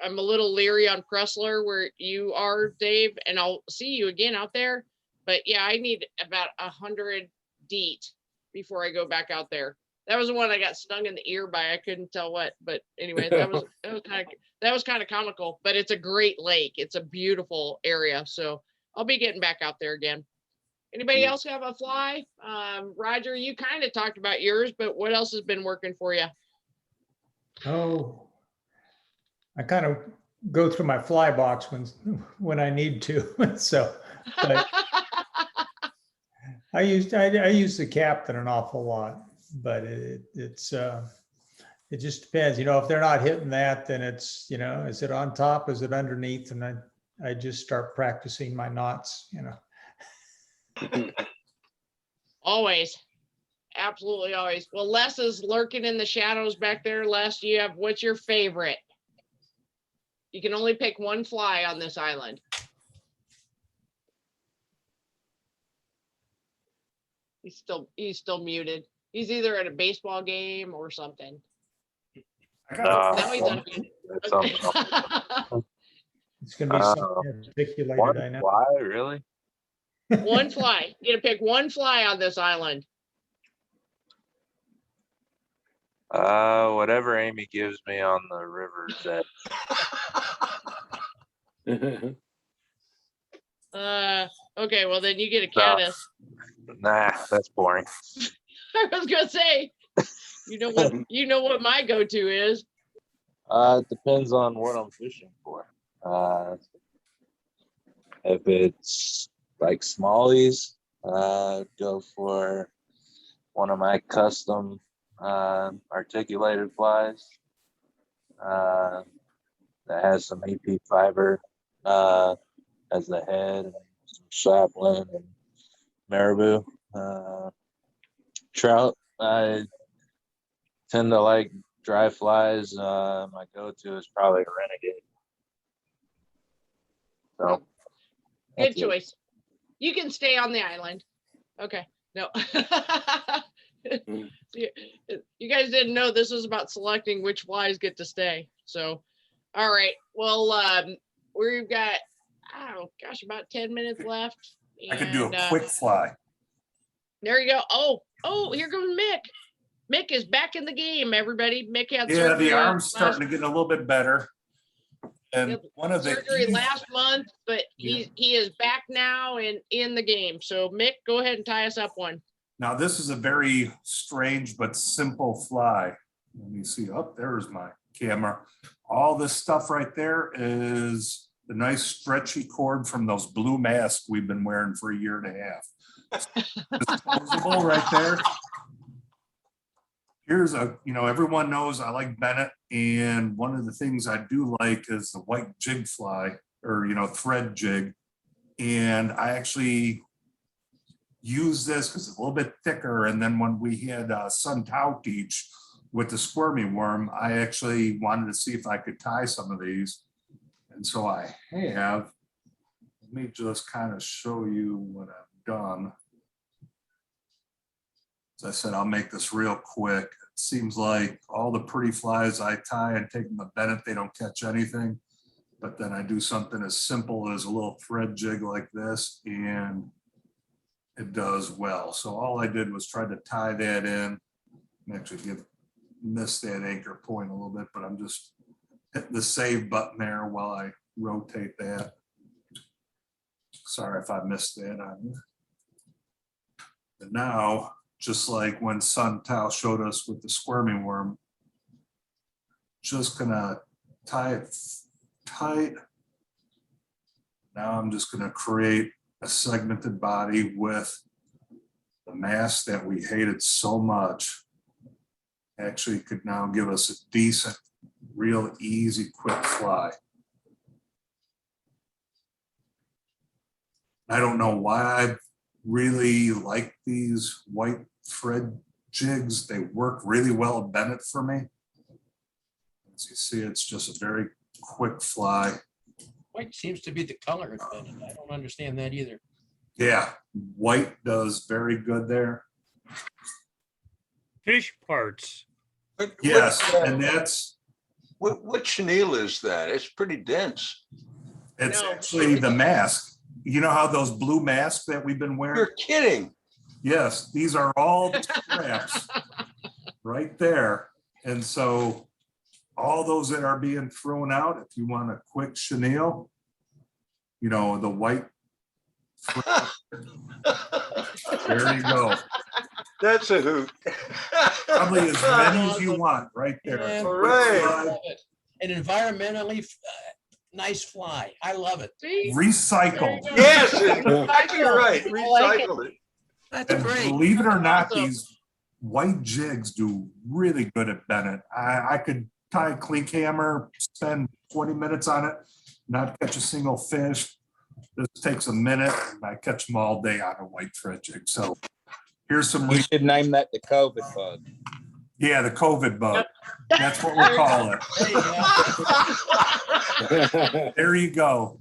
I'm a little leery on Pressler where you are, Dave, and I'll see you again out there. But yeah, I need about 100 DEET before I go back out there. That was the one I got stung in the ear by. I couldn't tell what, but anyway, that was kind of comical. But it's a great lake. It's a beautiful area, so I'll be getting back out there again. Anybody else have a fly? Roger, you kind of talked about yours, but what else has been working for you? Oh, I kind of go through my fly box when I need to. So, but I use the Captain an awful lot, but it's it just depends, if they're not hitting that, then it's, is it on top, is it underneath? And I just start practicing my knots, Always. Absolutely always. Well, Les is lurking in the shadows back there. Les, what's your favorite? You can only pick one fly on this island. He's still muted. He's either at a baseball game or something. Now he's unmuted. Okay. it's gonna be something articulated, I know. Why, really? One fly. You gotta pick one fly on this island. Whatever Amy gives me on the river's edge. Okay, well then you get a caddis. Nah, that's boring. I was gonna say, you know what my go-to is. It depends on what I'm fishing for. If it's like smallies, go for one of my custom articulated flies that has some EP fiber as the head, and some sapling and marabou. Trout, I tend to like dry flies. My go-to is probably a renegade. So Good choice. You can stay on the island. Okay. No. You guys didn't know this was about selecting which flies get to stay. So, all right. Well, we've got, about 10 minutes left. I could do a quick fly. There you go. Oh, here comes Mick. Mick is back in the game, everybody. Mick had Yeah, surgery the arm's starting to get a little bit better. And one of the surgery last month, but he is back now and in the game. So Mick, go ahead and tie us up one. Now this is a very strange but simple fly. Let me see. Oh, there's my camera. All this stuff right there is the nice stretchy cord from those blue masks we've been wearing for a year and a half. Disposable right there. Here's everyone knows I like Bennett, and one of the things I do like is the white jig fly, or thread jig. And I actually use this because it's a little bit thicker. And then when we had Sun Tao teach with the squirmy worm, I actually wanted to see if I could tie some of these. And so I have. Let me just kind of show you what I've done. As I said, I'll make this real quick. It seems like all the pretty flies I tie and take them to Bennett, they don't catch anything. But then I do something as simple as a little thread jig like this, and it does well. So all I did was try to tie that in. Actually missed that anchor point a little bit, but I'm just hitting the save button there while I rotate that. Sorry if I missed that on you. And now, just like when Sun Tao showed us with the squirming worm, just gonna tie it tight. Now I'm just gonna create a segmented body with the mask that we hated so much. Actually could now give us a decent, real easy, quick fly. I don't know why I really like these white thread jigs. They work really well at Bennett for me. As you see, it's just a very quick fly. White seems to be the color of Bennett. I don't understand that either. Yeah, white does very good there. Fish parts. Yes, and that's. What chenille is that? It's pretty dense. It's actually the mask. You know how those blue masks that we've been wearing? You're kidding. Yes, these are all straps right there. And so all those that are being thrown out, if you want a quick chenille, the white. There you go. That's a hoot. Probably as many as you want right there. Yeah, All right. I love it. An environmentally nice fly. I love it. Recycled. Yes, you're right. I like it. Recycled it. That's And great. believe it or not, Awesome. these white jigs do really good at Bennett. I could tie a clink hammer, spend 20 minutes on it, not catch a single fish. This takes a minute, and I catch them all day on a white thread jig. So here's some, You should name that the COVID bug. yeah, the COVID bug. That's what we'll call it. There you go.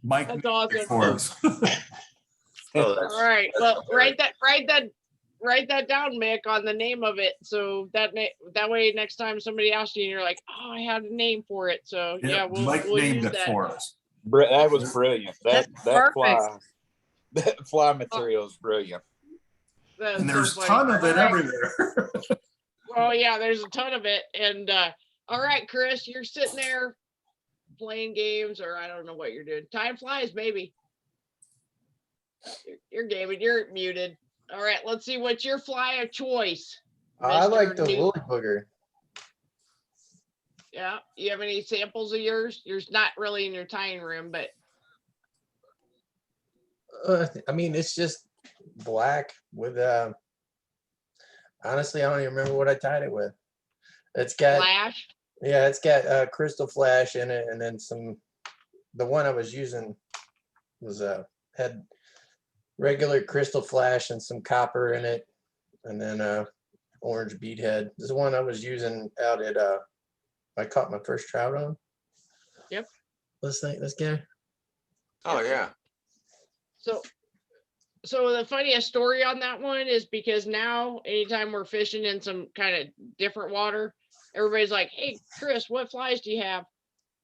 Mike. That's awesome. For us. Oh, All right. Well, write that down, Mick, on the name of it. So that way, next time somebody asks you, and you're like, "Oh, I had a name for it." So yeah, Mike we'll named use it that. for us. That was brilliant. That perfect. that fly material is brilliant. That's And so there's a funny. ton of it All right. everywhere. Oh yeah, there's a ton of it. And all right, Chris, you're sitting there playing games, or I don't know what you're doing. Time flies, baby. You're gaming. You're muted. All right, let's see what's your fly of choice. I like Mr. the New- woolly booger. Yeah, you have any samples of yours? Yours not really in your tying room, but I mean, it's just black with honestly, I don't even remember what I tied it with. It's got flash. yeah, it's got crystal flash in it, and then the one I was using was had regular crystal flash and some copper in it, and then orange beadhead. This is the one I was using out at I caught my first trout on. Yep. This guy. Oh, yeah. So the funniest story on that one is because now anytime we're fishing in some kind of different water, everybody's like, "Hey, Chris, what flies do you have?"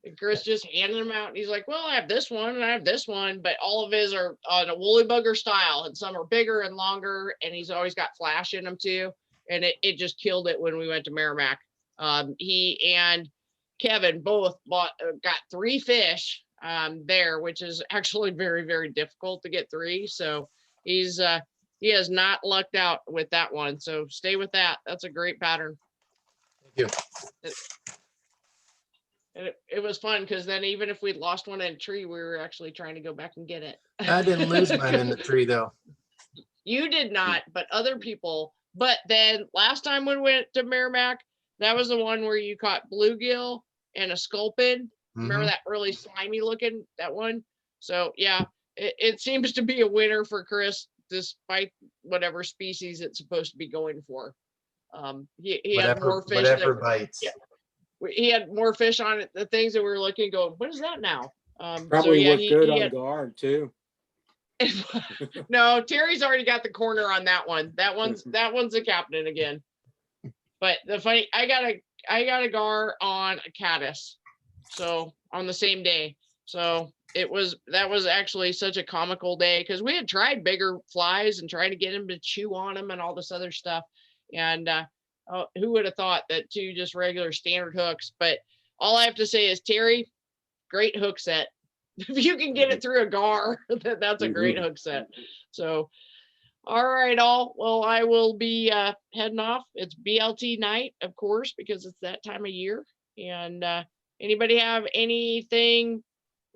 And Chris just handing them out. And he's like, "Well, I have this one and I have this one," but all of his are on a woolly bugger style, and some are bigger and longer. And he's always got flash in them too. And it just killed it when we went to Merrimack. He and Kevin both got 3 fish there, which is actually very, very difficult to get 3. So he has not lucked out with that one. So stay with that. That's a great pattern. Thank you. And it was fun because then even if we'd lost one in a tree, we were actually trying to go back and get it. I didn't lose mine in the tree though. You did not, but other people. But then last time when we went to Merrimack, that was the one where you caught bluegill and a sculpin. Remember that really slimy looking, that one? So yeah, it seems to be a winner for Chris, despite whatever species it's supposed to be going for. He had more fish. Whatever bites. Yeah, he had more fish on it. The things that we were looking, going, what is that now? Probably so yeah, looked good he on had, guard too. No, Terry's already got the corner on that one. That one's the captain again. But the funny, I got a gar on a caddis, so on the same day. So that was actually such a comical day because we had tried bigger flies and tried to get him to chew on them and all this other stuff. And who would have thought that 2 just regular standard hooks? But all I have to say is, Terry, great hook set. If you can get it through a gar, that's a great hook set. So, all right, all. Well, I will be heading off. It's BLT night, of course, because it's that time of year. And anybody have anything?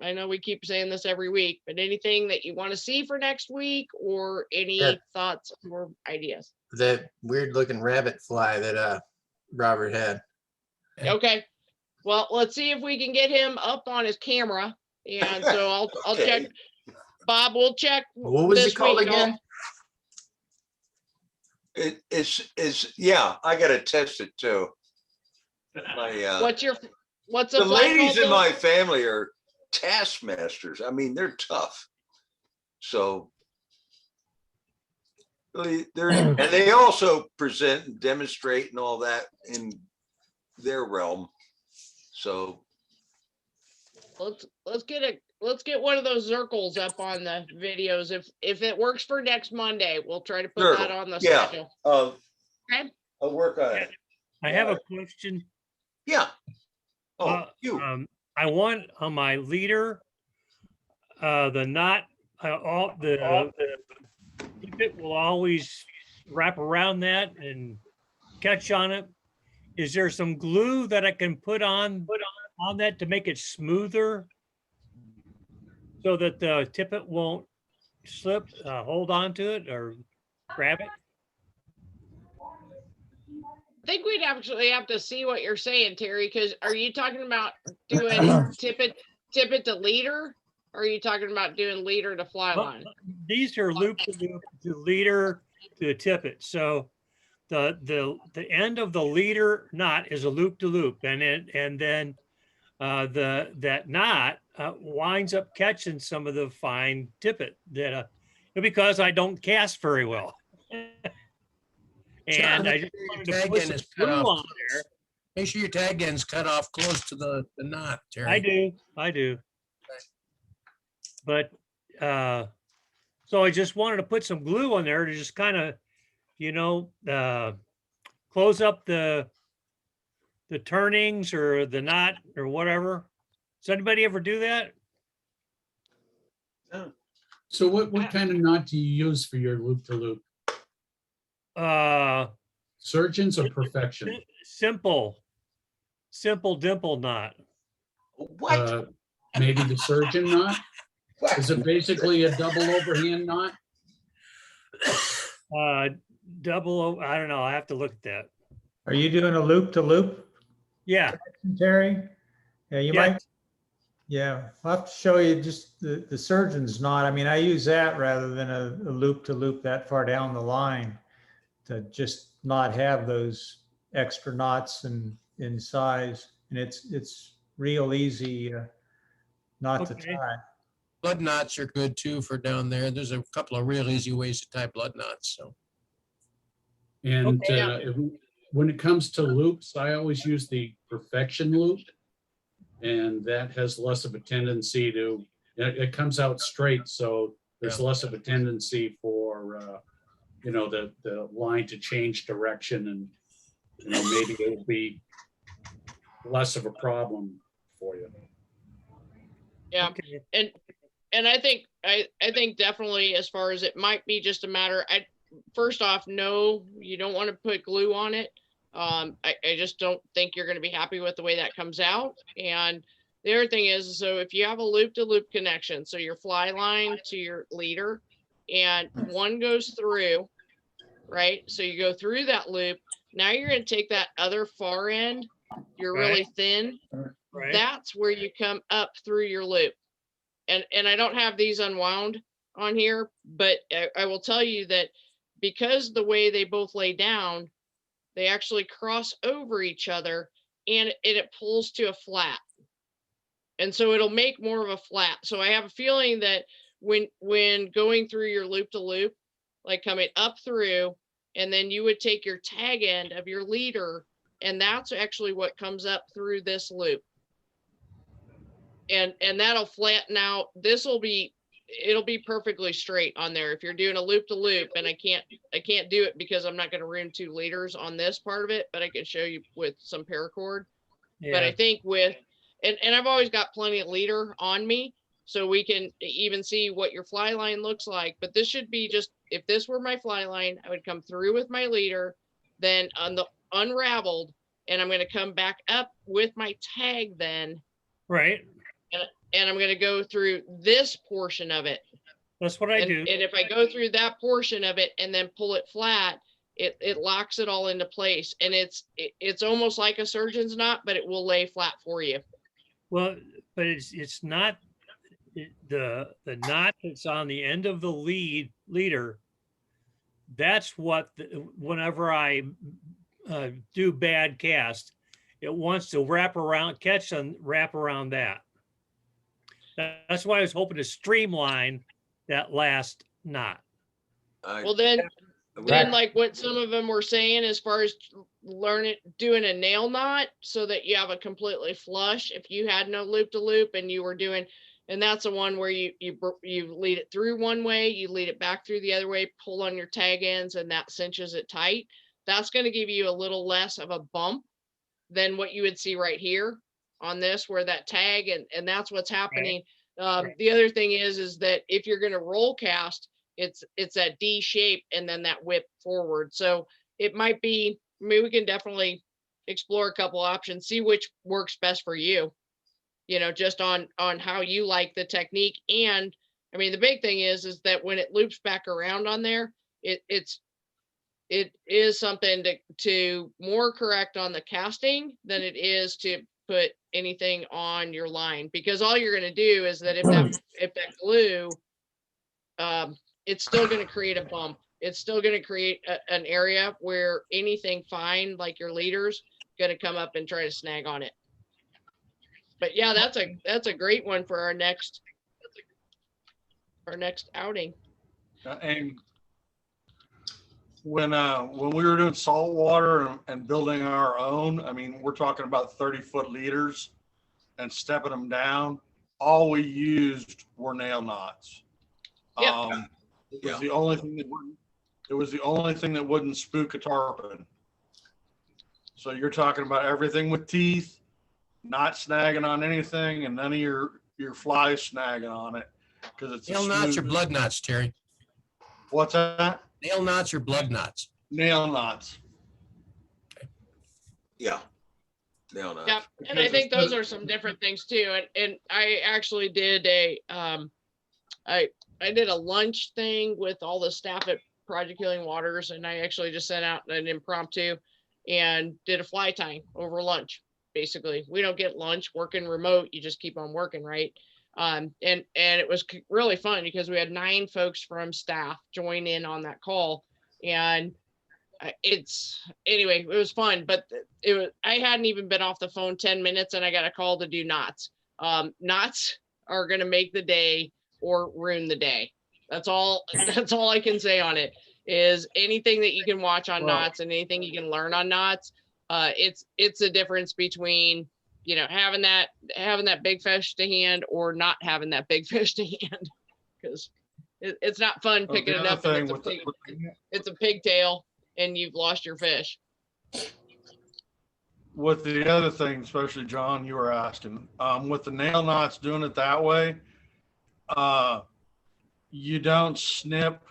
I know we keep saying this every week, but anything that you want to see for next week, or any thoughts or ideas? That weird looking rabbit fly that Robert had. Okay. Well, let's see if we can get him up on his camera. And so I'll check. Bob, we'll check. What was this it called week. again? It's yeah, I gotta test it too. My What's the a fly ladies called, in my family are taskmasters. I mean, they're tough. So and they also present and demonstrate and all that in their realm. So let's get one of those circles up on the videos. If it works for next Monday, we'll try to put that on the schedule. Okay. I'll work on it. I have a question. Yeah. Oh, you. I want on my leader, the knot, the it will always wrap around that and catch on it. Is there some glue that I can put on that to make it smoother so that the tippet won't slip, hold on to it or grab it? think we'd actually have to see what you're saying, Terry, because are you talking about doing tip it to leader? Or are you talking about doing leader to fly Well, line? these are loop to loop to leader to tippet. So the end of the leader knot is a loop to loop, and then that knot winds up catching some of the fine tippet that because I don't cast very well. And I just wanted to Tag put end some is cut glue off on close. there. Make sure your tag end's cut off close to the knot, Terry. I do. But so I just wanted to put some glue on there to just kind of, close up the turnings or the knot or whatever. Does anybody ever do that? So what kind of knot do you use for your loop to loop? Surgeons or perfection? Simple dimple knot. What? Maybe the surgeon knot? Is it basically a double overhand knot? I don't know. I have to look at that. Are you doing a loop to loop, Yeah. Terry? Yeah, you Yeah. might. Yeah, I'll have to show you just the surgeon's knot. I mean, I use that rather than a loop to loop that far down the line to just not have those extra knots in size. And it's real easy not to Okay. tie. Blood knots are good too for down there. There's a couple of real easy ways to tie blood knots. So And Okay. when it comes to loops, I always use the perfection loop. And that has less of a tendency to, it comes out straight. So there's less of a tendency for, the line to change direction, and, maybe it'll be less of a problem for you. Yeah. Okay. And I think definitely, as far as it might be just a matter, first off, no, you don't want to put glue on it. I just don't think you're going to be happy with the way that comes out. And the other thing is, so if you have a loop to loop connection, so your fly line to your leader, and one goes through, right? So you go through that loop. Now you're going to take that other far end, you're really thin. Right. That's where you come up through your loop. And I don't have these unwound on here, but I will tell you that because the way they both lay down, they actually cross over each other, and it pulls to a flat. And so it'll make more of a flat. So I have a feeling that when going through your loop to loop, like coming up through, and then you would take your tag end of your leader, and that's actually what comes up through this loop. And that'll flatten out. It'll be perfectly straight on there. If you're doing a loop to loop, and I can't do it because I'm not going to ruin 2 leaders on this part of it, but I can show you with some paracord. Yeah. But I think and I've always got plenty of leader on me, so we can even see what your fly line looks like. But this should be just, if this were my fly line, I would come through with my leader, then on the unraveled, and I'm going to come back up with my tag then. Right. And I'm going to go through this portion of it. That's what I do. And if I go through that portion of it and then pull it flat, it locks it all into place. And it's almost like a surgeon's knot, but it will lay flat for you. Well, but it's not the knot that's on the end of the leader. That's what whenever I do bad cast, it wants to wrap around that. That's why I was hoping to streamline that last knot. Well, then like what some of them were saying, as far as doing a nail knot so that you have a completely flush. If you had no loop to loop and you were doing, and that's the one where you lead it through one way, you lead it back through the other way, pull on your tag ends, and that cinches it tight. That's going to give you a little less of a bump than what you would see right here on this, where that tag, and that's what's happening. The other thing is that if you're going to roll cast, it's that D shape and then that whip forward. So it might be, we can definitely explore a couple options, see which works best for you, just on how you like the technique. And I mean, the big thing is that when it loops back around on there, it's it is something to more correct on the casting than it is to put anything on your line, because all you're going to do is that if that glue, it's still going to create a bump. It's still going to create an area where anything fine, like your leaders, going to come up and try to snag on it. But yeah, that's a great one for our next outing. And when we were doing saltwater and building our own, I mean, we're talking about 30-foot leaders and stepping them down. All we used were nail knots. Yep. It was the only thing that wouldn't. It was the only thing that wouldn't spook a tarpon. So you're talking about everything with teeth, not snagging on anything, and none of your flies snagging on it, because it's Nail knots or blood knots, Terry? What's that? Nail knots or blood knots? Nail knots. Yeah. Nail knots. Yeah, and I think those are some different things too. And I actually did I did a lunch thing with all the staff at Project Healing Waters, and I actually just sent out an impromptu and did a fly tying over lunch. Basically, we don't get lunch working remote. You just keep on working, right? And it was really fun because we had 9 folks from staff join in on that call, and it was fun. But I hadn't even been off the phone 10 minutes, and I got a call to do knots. Knots are going to make the day or ruin the day. That's all I can say on it. Is anything that you can watch on knots and anything you can learn on knots. It's a difference between, having that big fish to hand or not having that big fish to hand, because it's not fun picking it up and it's a pigtail and you've lost your fish. With the other thing, especially John, you were asking, with the nail knots, doing it that way, you don't snip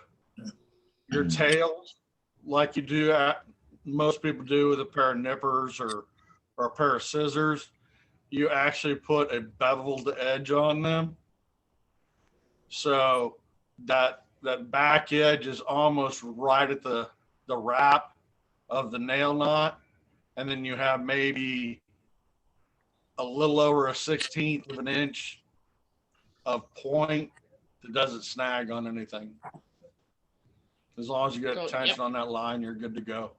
your tails like you do most people do with a pair of nippers or a pair of scissors. You actually put a beveled edge on them, so that back edge is almost right at the wrap of the nail knot, and then you have maybe a little over a 1/16 of an inch of point that doesn't snag on anything. As long as you get tension on that line, you're good to go.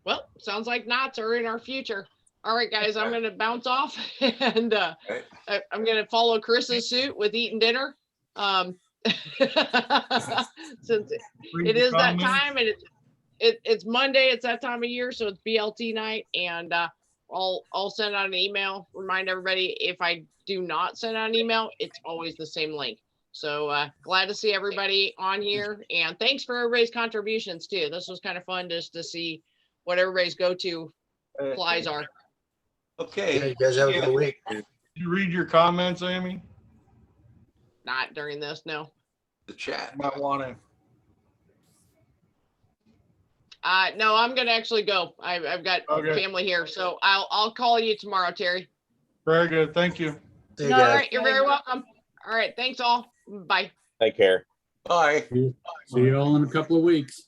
Well, sounds like knots are in our future. All right, guys, I'm going to bounce off and I'm going to follow Chris's suit with eating dinner. Since it is that time, and it's Monday, it's that time of year, so it's BLT night, and I'll send out an email, remind everybody, if I do not send out an email, it's always the same link. So glad to see everybody on here, and thanks for everybody's contributions too. This was kind of fun just to see what everybody's go-to flies are. Okay. Yeah, you guys have a good week. Did you read your comments, Amy? Not during this, no. The chat. Might want to. No, I'm gonna actually go. I've got family here, so I'll call you tomorrow, Terry. Very good, thank you. All right, you're very welcome. All right, thanks all. Bye. Take care. Bye. See you all in a couple of weeks.